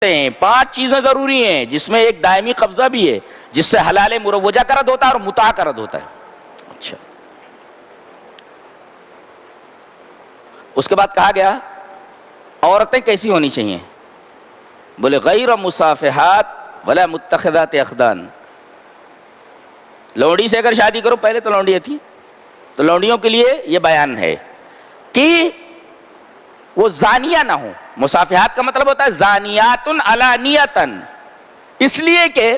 ہیں 5 چیزیں ضروری ہیں جس میں ایک دائمی قبضہ بھی ہے، جس سے حلال مروجہ کا رد ہوتا ہے اور متاع کا رد ہوتا ہے. اچھا، اس کے بعد کہا گیا عورتیں کیسی ہونی چاہیے؟ بولے غیر مصافحات ولا متخذات اخدان. لونڈی سے اگر شادی کرو، پہلے تو لونڈیاں تھی، تو لونڈیوں کے لیے یہ بیان ہے کہ وہ زانیہ نہ ہوں. مصافحات کا مطلب ہوتا ہے زانیات علانیتاً، اس لیے کہ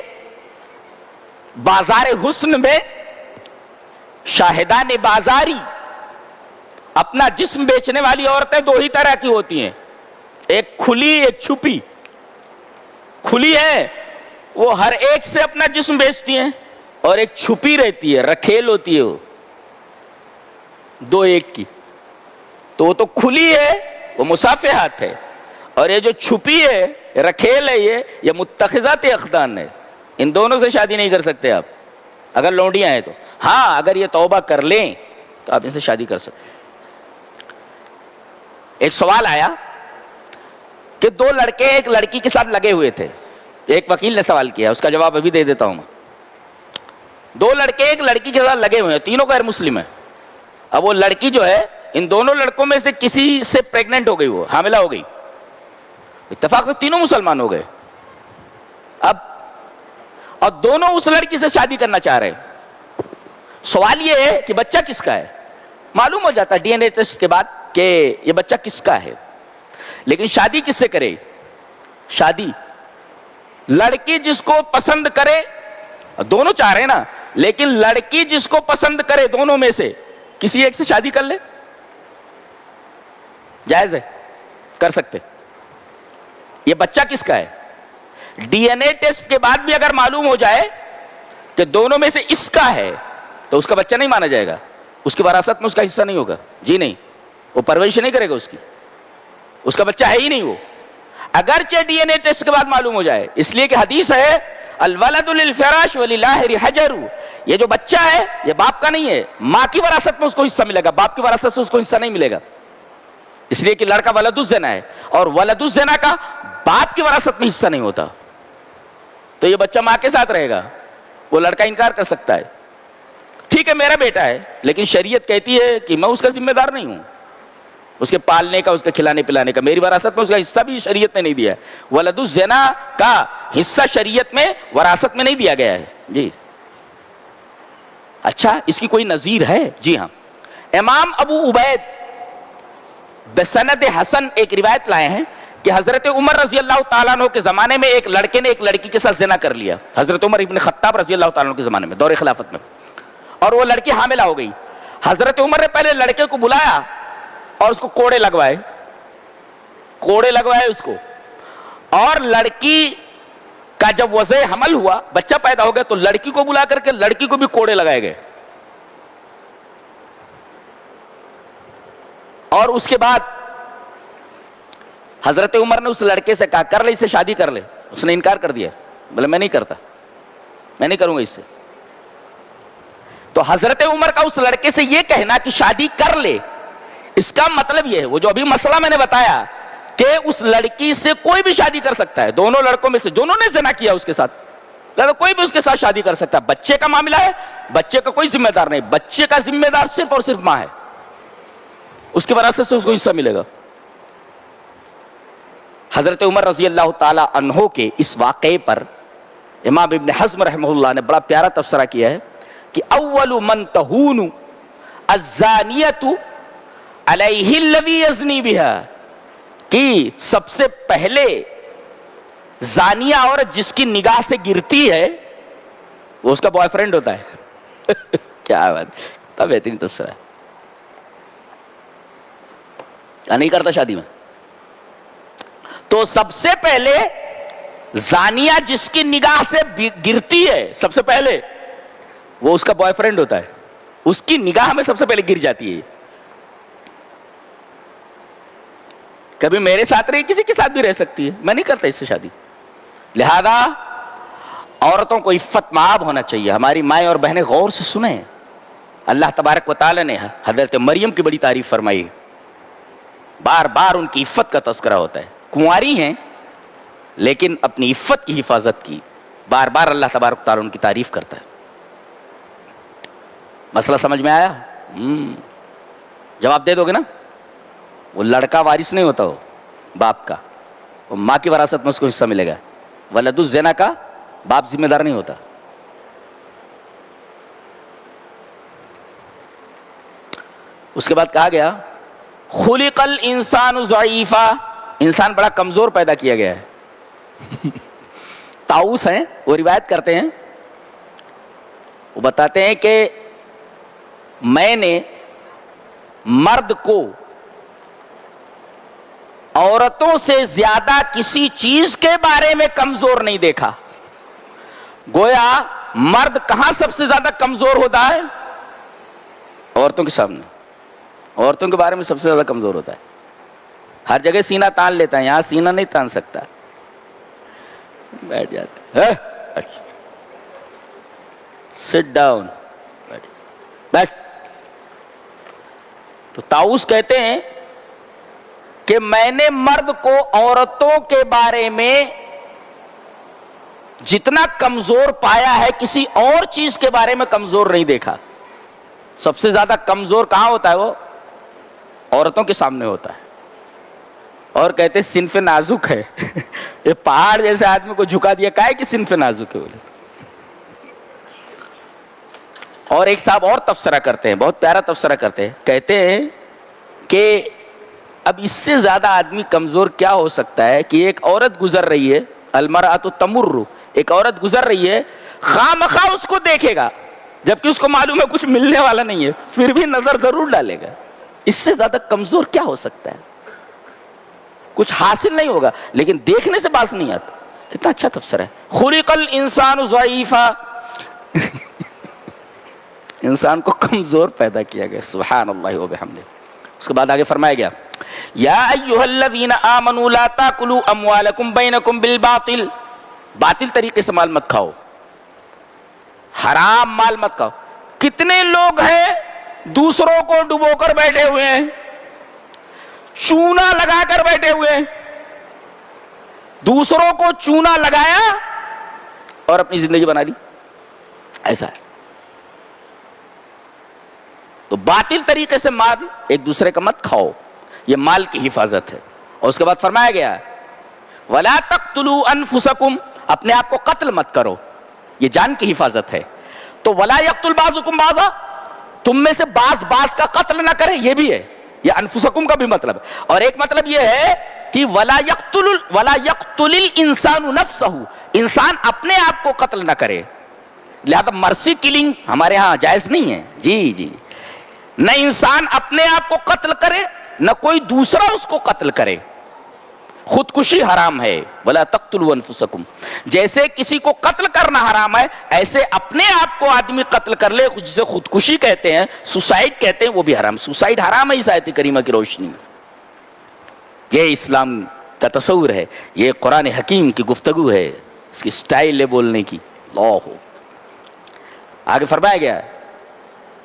بازار حسن میں شاہدان بازاری اپنا جسم بیچنے والی عورتیں 2 ہی طرح کی ہوتی ہیں، ایک کھلی ایک چھپی. کھلی ہے وہ ہر ایک سے اپنا جسم بیچتی ہیں، اور ایک چھپی رہتی ہے، رکھیل ہوتی ہے، وہ 2 ایک کی. تو وہ تو کھلی ہے، وہ مصافحات ہے، اور یہ جو چھپی ہے رکھیل ہے یہ متخذات اخدان ہے. ان دونوں سے شادی نہیں کر سکتے آپ اگر لونڈیاں ہیں تو. ہاں اگر یہ توبہ کر لیں تو آپ ان سے شادی کر سکتے. ایک سوال آیا کہ 2 لڑکے ایک لڑکی کے ساتھ لگے ہوئے تھے. ایک وکیل نے سوال کیا، اس کا جواب ابھی دے دیتا ہوں میں. 2 لڑکے ایک لڑکی کے ساتھ لگے ہوئے ہیں، تینوں غیر مسلم ہیں. اب وہ لڑکی جو ہے ان دونوں لڑکوں میں سے کسی سے پریگننٹ ہو گئی، وہ حاملہ ہو گئی. اتفاق سے تینوں مسلمان ہو گئے. اب اور دونوں اس لڑکی سے شادی کرنا چاہ رہے ہیں. سوال یہ ہے کہ بچہ کس کا ہے؟ معلوم ہو جاتا ہے ڈی این اے ٹیسٹ کے بعد کہ یہ بچہ کس کا ہے. لیکن شادی کس سے کرے؟ شادی لڑکی جس کو پسند کرے، دونوں چاہ رہے ہیں نا، لیکن لڑکی جس کو پسند کرے دونوں میں سے کسی ایک سے شادی کر لے. جائز ہے، کر سکتے. یہ بچہ کس کا ہے؟ ڈی این اے ٹیسٹ کے بعد بھی اگر معلوم ہو جائے کہ دونوں میں سے اس کا ہے تو اس کا بچہ نہیں مانا جائے گا، اس کی وراثت میں اس کا حصہ نہیں ہوگا. جی نہیں، وہ پرورش نہیں کرے گا اس کی، اس کا بچہ ہے ہی نہیں وہ، اگرچہ ڈی این اے ٹیسٹ کے بعد معلوم ہو جائے. اس لیے کہ حدیث ہے الولد للفراش وللآخر حجر، یہ جو بچہ ہے یہ باپ کا نہیں ہے، ماں کی وراثت میں اس کو حصہ ملے گا، باپ کی وراثت سے اس کو حصہ نہیں ملے گا. اس لیے کہ لڑکا ولد الزنا ہے، اور ولد الزنا کا باپ کی وراثت میں حصہ نہیں ہوتا. تو یہ بچہ ماں کے ساتھ رہے گا. وہ لڑکا انکار کر سکتا ہے، ٹھیک ہے میرا بیٹا ہے، لیکن شریعت کہتی ہے کہ میں اس کا ذمہ دار نہیں ہوں، اس کے پالنے کا، اس کے کھلانے پلانے کا. میری وراثت میں اس کا حصہ بھی شریعت نے نہیں دیا ہے. ولد الزنا کا حصہ شریعت میں وراثت میں نہیں دیا گیا ہے. جی اچھا، اس کی کوئی نظیر ہے؟ جی ہاں، امام ابو عبید بسند حسن ایک روایت لائے ہیں کہ حضرت عمر رضی اللہ تعالیٰ عنہ کے زمانے میں ایک لڑکے نے ایک لڑکی کے ساتھ زنا کر لیا. حضرت عمر ابن خطاب رضی اللہ تعالیٰ عنہ کے زمانے میں، دور خلافت میں، اور وہ لڑکی حاملہ ہو گئی. حضرت عمر نے پہلے لڑکے کو بلایا اور اس کو کوڑے لگوائے اس کو، اور لڑکی کا جب وضع حمل ہوا، بچہ پیدا ہو گیا، تو لڑکی کو بلا کر کے لڑکی کو بھی کوڑے لگائے گئے. اور اس کے بعد حضرت عمر نے اس لڑکے سے کہا کر لے اس سے شادی کر لے. اس نے انکار کر دیا، بولے میں نہیں کرتا، میں نہیں کروں گا اس سے. تو حضرت عمر کا اس لڑکے سے یہ کہنا کہ شادی کر لے، اس کا مطلب یہ ہے وہ جو ابھی مسئلہ میں نے بتایا کہ اس لڑکی سے کوئی بھی شادی کر سکتا ہے. دونوں لڑکوں میں سے جنہوں نے زنا کیا اس کے ساتھ، کوئی بھی اس کے ساتھ شادی کر سکتا ہے. بچے کا معاملہ ہے، بچے کا کوئی ذمہ دار نہیں، بچے کا ذمہ دار صرف اور صرف ماں ہے، اس کی وراثت سے اس کو حصہ ملے گا. حضرت عمر رضی اللہ تعالی عنہ کے اس واقعے پر امام ابن حزم رحمہ اللہ نے بڑا پیارا تبصرہ کیا ہے کہ اول من تہون الزانیۃ علیہ الذی یزنی بہا، کہ سب سے پہلے زانیہ عورت جس کی نگاہ سے گرتی ہے وہ اس کا بوائے فرینڈ ہوتا ہے. کیا بات، تب بہترین تبصرہ ہے. کیا نہیں کرتا شادی میں؟ تو سب سے پہلے زانیہ جس کی نگاہ سے گرتی ہے، سب سے پہلے وہ اس کا بوائے فرینڈ ہوتا ہے، اس کی نگاہ میں سب سے پہلے گر جاتی ہے. کبھی میرے ساتھ رہی، کسی کے ساتھ بھی رہ سکتی ہے، میں نہیں کرتا اس سے شادی. لہذا عورتوں کو عفت مآب ہونا چاہیے. ہماری مائیں اور بہنیں غور سے سنیں، اللہ تبارک و تعالی نے حضرت مریم کی بڑی تعریف فرمائی، بار بار ان کی عفت کا تذکرہ ہوتا ہے. کنواری ہیں لیکن اپنی عفت کی حفاظت کی بار بار اللہ تبارک تعالیٰ ان کی تعریف کرتا ہے. مسئلہ سمجھ میں آیا؟ جواب دے دو گے نا؟ وہ لڑکا وارث نہیں ہوتا، وہ باپ کا، وہ ماں کی وراثت میں اس کو حصہ ملے گا. ولد الزنا کا باپ ذمہ دار نہیں ہوتا. اس کے بعد کہا گیا خلق الانسان ضعیفا، انسان بڑا کمزور پیدا کیا گیا ہے. طاؤس ہیں، وہ روایت کرتے ہیں، وہ بتاتے ہیں کہ میں نے مرد کو عورتوں سے زیادہ کسی چیز کے بارے میں کمزور نہیں دیکھا. گویا مرد کہاں سب سے زیادہ کمزور ہوتا ہے؟ عورتوں کے سامنے، عورتوں کے بارے میں سب سے زیادہ کمزور ہوتا ہے. ہر جگہ سینہ تان لیتا ہے، یہاں سینہ نہیں تان سکتا، بیٹھ جاتا ہے. سٹ ڈاؤن، بیٹھ. تو طاؤس کہتے ہیں کہ میں نے مرد کو عورتوں کے بارے میں جتنا کمزور پایا ہے کسی اور چیز کے بارے میں کمزور نہیں دیکھا. سب سے زیادہ کمزور کہاں ہوتا ہے؟ وہ عورتوں کے سامنے ہوتا ہے. اور کہتے صنف نازک ہے. یہ پہاڑ جیسے آدمی کو جھکا دیا، کہا ہے کہ صنف نازک ہے بولے. اور ایک صاحب اور تبصرہ کرتے ہیں، بہت پیارا تبصرہ کرتے ہیں، کہتے ہیں کہ اب اس سے زیادہ آدمی کمزور کیا ہو سکتا ہے کہ ایک عورت گزر رہی ہے، المرأۃ تمر، ایک عورت گزر رہی ہے، خواہ مخواہ اس کو دیکھے گا جبکہ اس کو معلوم ہے کچھ ملنے والا نہیں ہے، پھر بھی نظر ضرور ڈالے گا. اس سے زیادہ کمزور کیا ہو سکتا ہے؟ کچھ حاصل نہیں ہوگا لیکن دیکھنے سے باز نہیں آتا. اتنا اچھا تفسیر ہے. خلق الانسان ضعیفا، انسان کو کمزور پیدا کیا گیا. سبحان اللہ و بحمدہ. اس کے بعد آگے فرمایا گیا یا ایھا الذین آمنوا لا تاکلوا اموالکم بینکم بالباطل، باطل طریقے سے مال مت کھاؤ، حرام مال مت کھاؤ. کتنے لوگ ہیں دوسروں کو ڈبو کر بیٹھے ہوئے ہیں، چونا لگا کر بیٹھے ہوئے ہیں، دوسروں کو چونا لگایا اور اپنی زندگی بنا لی. ایسا ہے. تو باطل طریقے سے مال ایک دوسرے کا مت کھاؤ، یہ مال کی حفاظت ہے. اور اس کے بعد فرمایا گیا وَلَا تَقْتُلُوا أَنفُسَكُمْ، اپنے آپ کو قتل مت کرو، یہ جان کی حفاظت ہے. تو وَلَا يَقْتُلْ بَعْضُكُمْ بَعْضًا، تم میں سے بعض کا قتل نہ کرے، یہ بھی ہے، یہ انفسکم کا بھی مطلب. اور ایک مطلب یہ ہے کہ وَلَا يَقْتُلِ الْإِنسَانُ نَفْسَهُ، انسان اپنے آپ کو قتل نہ کرے. لہذا مرسی کلنگ ہمارے ہاں جائز نہیں ہے. جی نہ انسان اپنے آپ کو قتل کرے نہ کوئی دوسرا اس کو قتل کرے. خودکشی حرام ہے. وَلَا تَقْتُلُوا أَنفُسَكُمْ، جیسے کسی کو قتل کرنا حرام ہے ایسے اپنے آپ کو آدمی قتل کر لے، جسے خودکشی کہتے ہیں، سوسائڈ کہتے ہیں، وہ بھی حرام. سوسائڈ حرام ہے اس آیت کریمہ کی روشنی میں. یہ اسلام کا تصور ہے، یہ قرآن حکیم کی گفتگو ہے، اس کی سٹائل ہے بولنے کی. اللہ ہو. آگے فرمایا گیا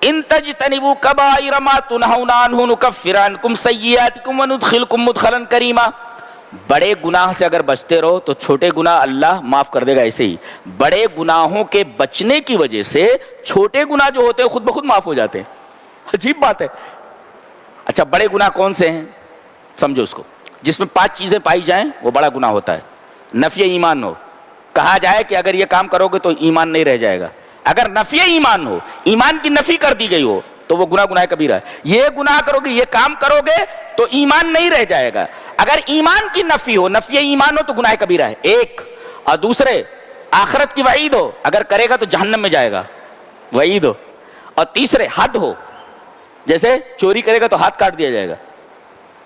ان تجتنبوا کبائر ما تنہون عنہ نکفر عنکم سیئاتکم وندخلکم مدخلا کریما. بڑے گناہ سے اگر بچتے رہو تو چھوٹے گناہ اللہ معاف کر دے گا. ایسے ہی بڑے گناہوں کے بچنے کی وجہ سے چھوٹے گناہ جو ہوتے ہیں خود بخود معاف ہو جاتے ہیں. عجیب بات ہے. اچھا بڑے گناہ کون سے ہیں سمجھو اس کو. جس میں 5 چیزیں پائی جائیں وہ بڑا گناہ ہوتا ہے. نفی ایمان ہو، کہا جائے کہ اگر یہ کام کرو گے تو ایمان نہیں رہ جائے گا. اگر نفی ایمان ہو، ایمان کی نفی کر دی گئی ہو تو وہ گناہ کبیرہ ہے. یہ گناہ کرو گے، یہ کام کرو گے تو ایمان نہیں رہ جائے گا. اگر ایمان کی نفی ہو، نفی ایمان ہو تو گناہ کبیرہ ہے ایک. اور دوسرے آخرت کی وعید ہو، اگر کرے گا تو جہنم میں جائے گا، وعید ہو. اور تیسرے حد ہو، جیسے چوری کرے گا تو ہاتھ کاٹ دیا جائے گا،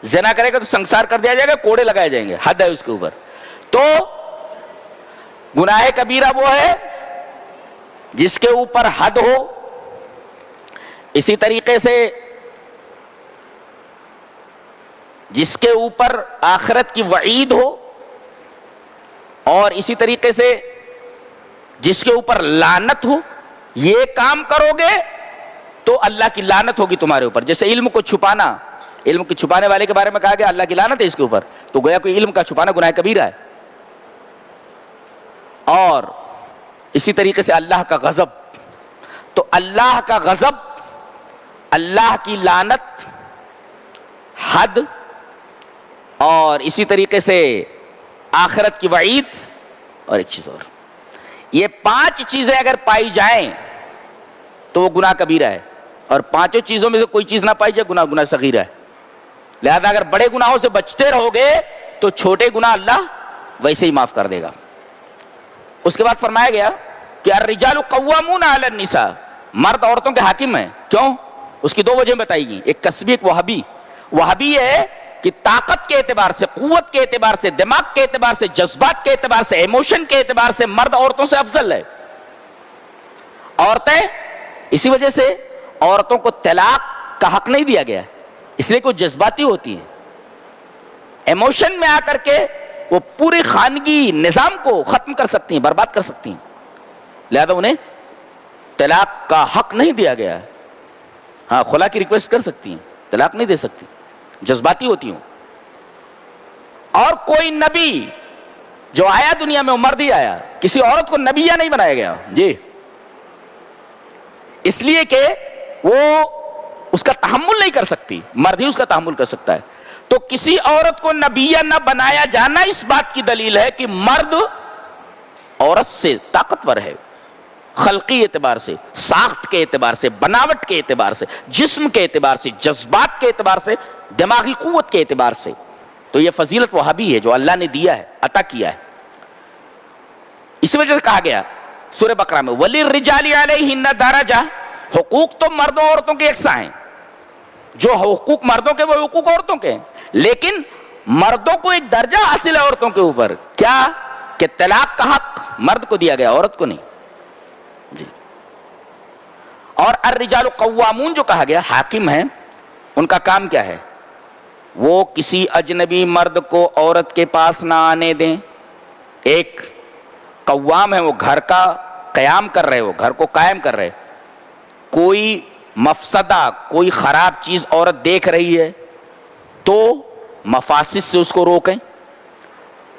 زنا کرے گا تو سنسار کر دیا جائے گا، کوڑے لگائے جائیں گے، حد ہے اس کے اوپر. تو گناہ کبیرہ وہ ہے جس کے اوپر حد ہو. اسی طریقے سے جس کے اوپر آخرت کی وعید ہو، اور اسی طریقے سے جس کے اوپر لعنت ہو. یہ کام کرو گے تو اللہ کی لعنت ہوگی تمہارے اوپر. جیسے علم کو چھپانا، علم کو چھپانے والے کے بارے میں کہا گیا اللہ کی لعنت ہے اس کے اوپر، تو گویا کوئی علم کا چھپانا گناہ کبیرہ ہے. اور اسی طریقے سے اللہ کا غضب. تو اللہ کا غضب، اللہ کی لعنت، حد، اور اسی طریقے سے آخرت کی وعید، اور ایک چیز اور. یہ 5 چیزیں اگر پائی جائیں تو وہ گناہ کبیرہ ہے، اور 5 چیزوں میں سے کوئی چیز نہ پائی جائے گناہ صغیرہ ہے. لہذا اگر بڑے گناہوں سے بچتے رہو گے تو چھوٹے گناہ اللہ ویسے ہی معاف کر دے گا. اس کے بعد فرمایا گیا کہ الرجال قوامون علی النساء، مرد عورتوں کے حاکم ہیں. کیوں؟ اس کی 2 وجہ بتائی گئی، ایک کسبی ایک وہابی. وہابی ہے کہ طاقت کے اعتبار سے، قوت کے اعتبار سے، دماغ کے اعتبار سے، جذبات کے اعتبار سے، ایموشن کے اعتبار سے مرد عورتوں سے افضل ہے. عورتیں اسی وجہ سے عورتوں کو طلاق کا حق نہیں دیا گیا، اس لیے کہ وہ جذباتی ہوتی ہیں، ایموشن میں آ کر کے وہ پوری خانگی نظام کو ختم کر سکتی ہیں، برباد کر سکتی ہیں. لہذا انہیں طلاق کا حق نہیں دیا گیا. ہاں خلا کی ریکویسٹ کر سکتی ہیں، طلاق نہیں دے سکتی، جذباتی ہوتی ہوں. اور کوئی نبی جو آیا دنیا میں وہ مرد ہی آیا، کسی عورت کو نبی یا نہیں بنایا گیا جی، اس لیے کہ وہ اس کا تحمل نہیں کر سکتی، مرد ہی اس کا تحمل کر سکتا ہے. تو کسی عورت کو نبیہ نہ بنایا جانا اس بات کی دلیل ہے کہ مرد عورت سے طاقتور ہے، خلقی اعتبار سے، ساخت کے اعتبار سے، بناوٹ کے اعتبار سے، جسم کے اعتبار سے، جذبات کے اعتبار سے، دماغی قوت کے اعتبار سے. تو یہ فضیلت وہابی ہے جو اللہ نے دیا ہے، عطا کیا ہے. اسی وجہ سے کہا گیا سورہ بقرہ میں وَلِلرِّجَالِ عَلَيْهِنَّ دَرَجَةٌ، حقوق تو مردوں اور عورتوں کے یکساں ہیں. جو حقوق مردوں کے وہ حقوق عورتوں کے ہیں، لیکن مردوں کو ایک درجہ حاصل ہے عورتوں کے اوپر. کیا؟ کہ طلاق کا حق مرد کو دیا گیا، عورت کو نہیں جی. اور الرجال قوامون جو کہا گیا، حاکم ہیں، ان کا کام کیا ہے؟ وہ کسی اجنبی مرد کو عورت کے پاس نہ آنے دیں. ایک قوام ہے، وہ گھر کا قیام کر رہے، وہ گھر کو قائم کر رہے. کوئی مفسدہ، کوئی خراب چیز عورت دیکھ رہی ہے تو مفاسد سے اس کو روکیں.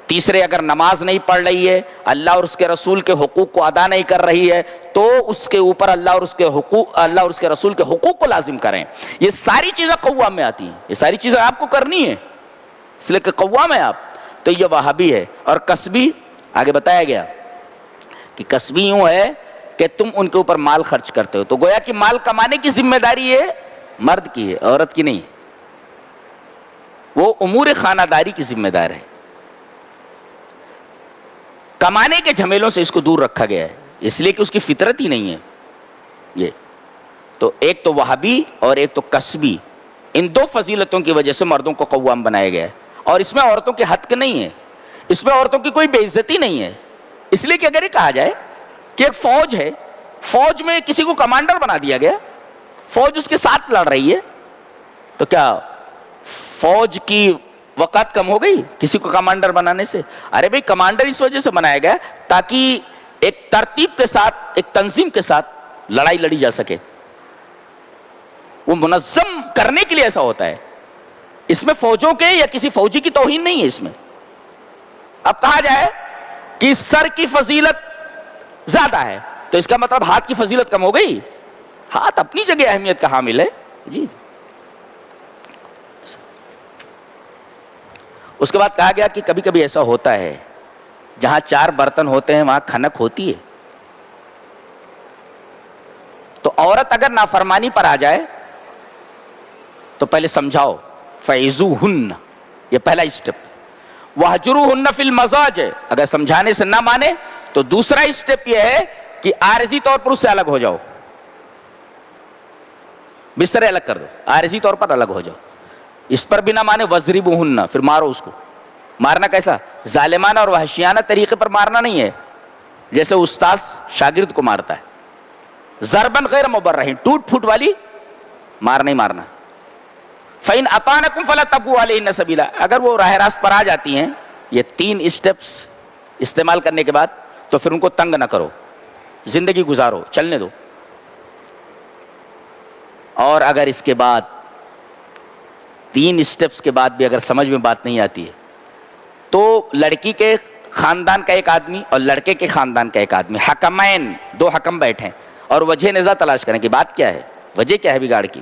تیسرے، اگر نماز نہیں پڑھ رہی ہے، اللہ اور اس کے رسول کے حقوق کو ادا نہیں کر رہی ہے تو اس کے اوپر اللہ اور اس کے رسول کے حقوق کو لازم کریں. یہ ساری چیزیں قوام میں آتی ہیں، یہ ساری چیزیں آپ کو کرنی ہے، اس لیے کہ قوام ہے آپ. تو یہ وہابی ہے. اور کسبی آگے بتایا گیا کہ کسبی یوں ہے کہ تم ان کے اوپر مال خرچ کرتے ہو، تو گویا کہ مال کمانے کی ذمہ داری ہے مرد کی ہے، عورت کی نہیں ہے. وہ امور خانہ داری کی ذمہ دار ہے. کمانے کے جھمیلوں سے اس کو دور رکھا گیا ہے، اس لیے کہ اس کی فطرت ہی نہیں ہے یہ. تو ایک تو وہابی اور ایک تو کسبی، ان 2 فضیلتوں کی وجہ سے مردوں کو قوام بنایا گیا ہے. اور اس میں عورتوں کے حق نہیں ہے، اس میں عورتوں کی کوئی بے عزتی نہیں ہے. اس لیے کہ اگر یہ کہا جائے کہ ایک فوج ہے، فوج میں کسی کو کمانڈر بنا دیا گیا، فوج اس کے ساتھ لڑ رہی ہے، تو کیا فوج کی وقت کم ہو گئی کسی کو کمانڈر بنانے سے؟ ارے بھئی کمانڈر اس وجہ سے بنایا گیا تاکہ ایک ترتیب کے ساتھ، ایک تنظیم کے ساتھ لڑائی لڑی جا سکے. وہ منظم کرنے کے لیے ایسا ہوتا ہے. اس میں فوجوں کے یا کسی فوجی کی توہین نہیں ہے اس میں. اب کہا جائے کہ سر کی فضیلت زیادہ ہے تو اس کا مطلب ہاتھ کی فضیلت کم ہو گئی؟ ہاتھ اپنی جگہ اہمیت کا حامل ہے جی. اس کے بعد کہا گیا کہ کبھی کبھی ایسا ہوتا ہے جہاں 4 برتن ہوتے ہیں وہاں کھنک ہوتی ہے. تو عورت اگر نافرمانی پر آ جائے تو پہلے سمجھاؤ، فَعِظُوهُنَّ، یہ پہلا اسٹیپ. وَاهْجُرُوهُنَّ فِي الْمَضَاجِعِ، اگر سمجھانے سے نہ مانے تو دوسرا اسٹیپ یہ ہے کہ عارضی طور پر اس سے الگ ہو جاؤ، بسترے الگ کر دو، عارضی طور پر الگ ہو جاؤ. اس پر بھی نہ مانے وَاضْرِبُوهُنَّ، پھر مارو اس کو. مارنا کیسا؟ ظالمانہ اور وحشیانہ طریقے پر مارنا نہیں ہے جیسے استاد شاگرد کو مارتا ہے. ضرباً غیر مبرح، ٹوٹ پھوٹ والی مار نہیں مارنا. فَإِنْ أَطَعْنَكُمْ فَلَا تَبْغُوا عَلَيْهِنَّ سَبِيلًا، اگر وہ راہ راست پر آ جاتی ہیں یہ 3 اسٹیپس استعمال کرنے کے بعد تو پھر ان کو تنگ نہ کرو، زندگی گزارو، چلنے دو. اور اگر اس کے بعد 3 اسٹیپس کے بعد بھی اگر سمجھ میں بات نہیں آتی ہے تو لڑکی کے خاندان کا ایک آدمی اور لڑکے کے خاندان کا ایک آدمی، حکمین، دو حکم بیٹھے اور وجہ نزاع تلاش کریں کہ بات کیا ہے، وجہ کیا ہے بگاڑ کی.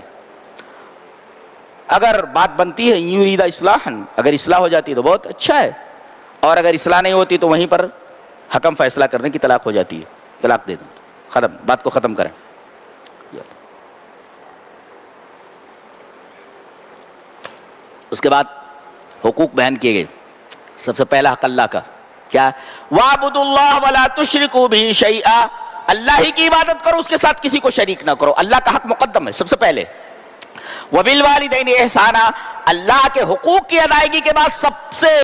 اگر بات بنتی ہے یرید اصلاحا، اگر اصلاح ہو جاتی ہے تو بہت اچھا ہے، اور اگر اصلاح نہیں ہوتی تو وہیں پر حکم فیصلہ کرنے کی طلاق ہو جاتی ہے، طلاق دے دیں، ختم، بات کو ختم کریں. اس کے بعد حقوق بیان کیے گئے. سب سے پہلا حق اللہ کا کیا؟ وَاعْبُدُوا اللَّهَ وَلَا تُشْرِكُوا بِهِ شَيْئًا، اللہ ہی کی عبادت کرو، اس کے ساتھ کسی کو شریک نہ کرو. اللہ کا حق مقدم ہے سب سے پہلے. وَبِالْوَالِدَيْنِ إِحْسَانًا، اللہ کے حقوق کی ادائیگی کے بعد سب سے